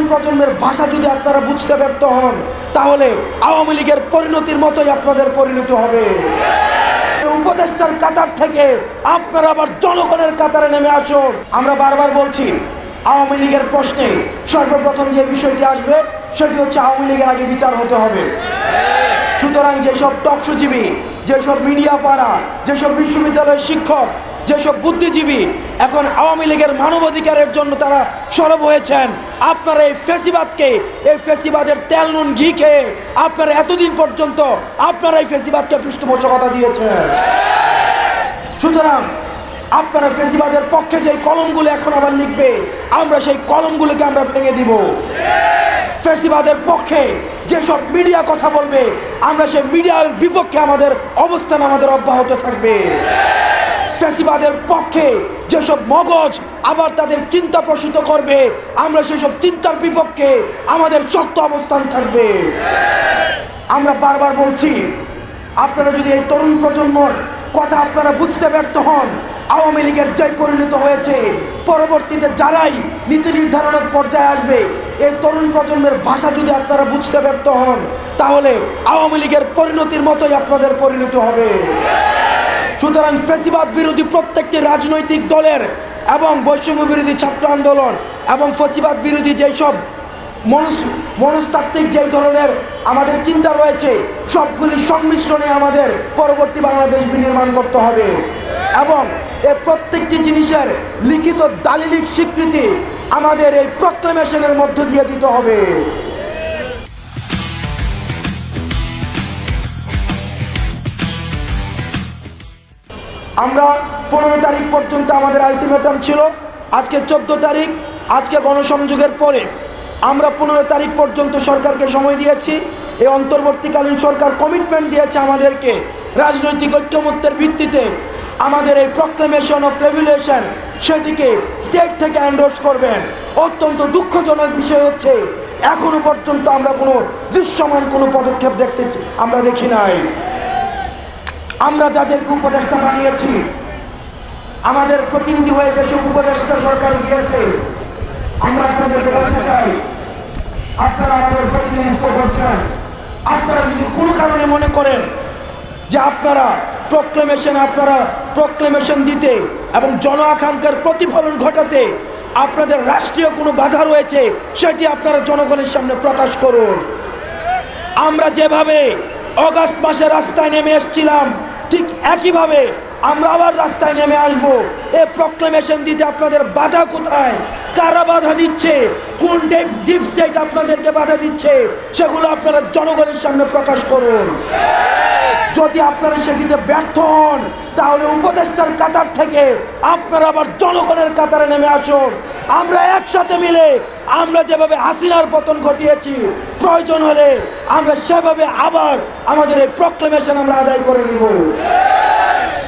প্রজন্মের ভাষা যদি আপনারা বুঝতে ব্যর্থ হন, তাহলে আওয়ামী লীগের পরিণতির মতোই আপনাদের পরিণতি হবে। উপদেষ্টার কাতার থেকে আপনারা আবার জনগণের কাতারে নেমে আসুন। আমরা বারবার বলছি, আওয়ামী লীগের প্রশ্নে সর্বপ্রথম যে বিষয়টি আসবে সেটি হচ্ছে আওয়ামী লীগের আগে বিচার হতে হবে। সুতরাং যেসব টকশোজীবী, যেসব মিডিয়া পাড়া, যেসব বিশ্ববিদ্যালয়ের শিক্ষক, যেসব বুদ্ধিজীবী এখন আওয়ামী লীগের মানবাধিকারের জন্য তারা সরব হয়েছেন, আপনারা এই ফ্যাসিবাদকে, এই ফ্যাসিবাদের তেল নুন ঘি খেয়ে আপনারা এতদিন পর্যন্ত আপনারা এই ফ্যাসিবাদকে পৃষ্ঠপোষকতা দিয়েছেন। সুতরাং আপনারা ফ্যাসিবাদের পক্ষে যে কলমগুলো এখন আবার লিখবে, আমরা সেই কলমগুলোকে আমরা ভেঙে দিব। ফ্যাসিবাদের পক্ষে যেসব মিডিয়া কথা বলবে, আমরা সেই মিডিয়ার বিপক্ষে আমাদের অবস্থান আমাদের অব্যাহত থাকবে। ফ্যাসিবাদের পক্ষে যেসব মগজ আবার তাদের চিন্তা প্রসূত করবে, আমরা সেসব চিন্তার বিপক্ষে আমাদের শক্ত অবস্থান থাকবে। আমরা বারবার বলছি, আপনারা যদি এই তরুণ প্রজন্মর কথা আপনারা বুঝতে ব্যর্থ হন, আওয়ামী লীগের যে পরিণত হয়েছে, পরবর্তীতে যারাই নীতি নির্ধারণের পর্যায়ে আসবে, এই তরুণ প্রজন্মের ভাষা যদি আপনারা বুঝতে ব্যর্থ হন, তাহলে আওয়ামী লীগের পরিণতির মতোই আপনাদের পরিণতি হবে। সুতরাং ফ্যাসিবাদ বিরোধী প্রত্যেকটি রাজনৈতিক দলের এবং বৈষম্য বিরোধী ছাত্র আন্দোলন এবং ফ্যাসিবাদ বিরোধী যেসব মনস্তাত্ত্বিক যেই ধরনের আমাদের চিন্তা রয়েছে, সবগুলির সংমিশ্রণে আমাদের পরবর্তী বাংলাদেশ বিনির্মাণ করতে হবে এবং এই প্রত্যেকটি জিনিসের লিখিত দালিলিক স্বীকৃতি আমাদের এই প্রক্লেমেশনের মধ্য দিয়ে দিতে হবে। আমরা 15 তারিখ পর্যন্ত আমাদের আলটিমেটাম ছিল, আজকে 14 তারিখ, আজকে গণসংযোগের পরে আমরা 15 তারিখ পর্যন্ত সরকারকে সময় দিয়েছি। এই অন্তর্বর্তীকালীন সরকার কমিটমেন্ট দিয়েছে আমাদেরকে রাজনৈতিক ঐক্যমত্যের ভিত্তিতে আমাদের এই প্রক্লেমেশন অফ রেগুলেশন সেটিকে স্টেট থেকে এন্ডোর্স করবেন। অত্যন্ত দুঃখজনক বিষয় হচ্ছে এখনো পর্যন্ত আমরা কোনো দৃশ্যমান কোনো পদক্ষেপ আমরা দেখি নাই। আমরা যাদেরকে উপদেষ্টা বানিয়েছি, আমাদের প্রতিনিধি হয়ে যেসব উপদেষ্টা সরকারে গিয়েছে, আমরা আপনাদেরকে বলতে চাই, আপনারা আমাদের প্রতিনিধিত্ব করছেন। আপনারা যদি কোনো কারণে মনে করেন যে আপনারা প্রক্লেমেশন দিতে এবং জন আকাঙ্ক্ষার প্রতিফলন ঘটাতে আপনাদের রাষ্ট্রীয় কোনো বাধা রয়েছে, সেটি আপনারা জনগণের সামনে প্রকাশ করুন। আমরা যেভাবে অগাস্ট মাসে রাস্তায় নেমে এসেছিলাম, ঠিক একইভাবে আমরা আবার রাস্তায় নেমে আসবো। এই প্রক্লেমেশন দিতে আপনাদের বাধা কোথায়, কারা বাধা দিচ্ছে, কোন ডিপ স্টেট আপনাদেরকে বাধা দিচ্ছে, সেগুলো আপনারা জনগণের সামনে প্রকাশ করুন। যদি আপনারা সেটিতে ব্যর্থ হন, তাহলে উপদেষ্টার কাতার থেকে আপনারা আবার জনগণের কাতারে নেমে আসুন। আমরা একসাথে মিলে আমরা যেভাবে হাসিনার পতন ঘটিয়েছি, প্রয়োজন হলে আমরা সেভাবে আবার আমাদের এই প্রক্লেমেশন আমরা আদায় করে নিব।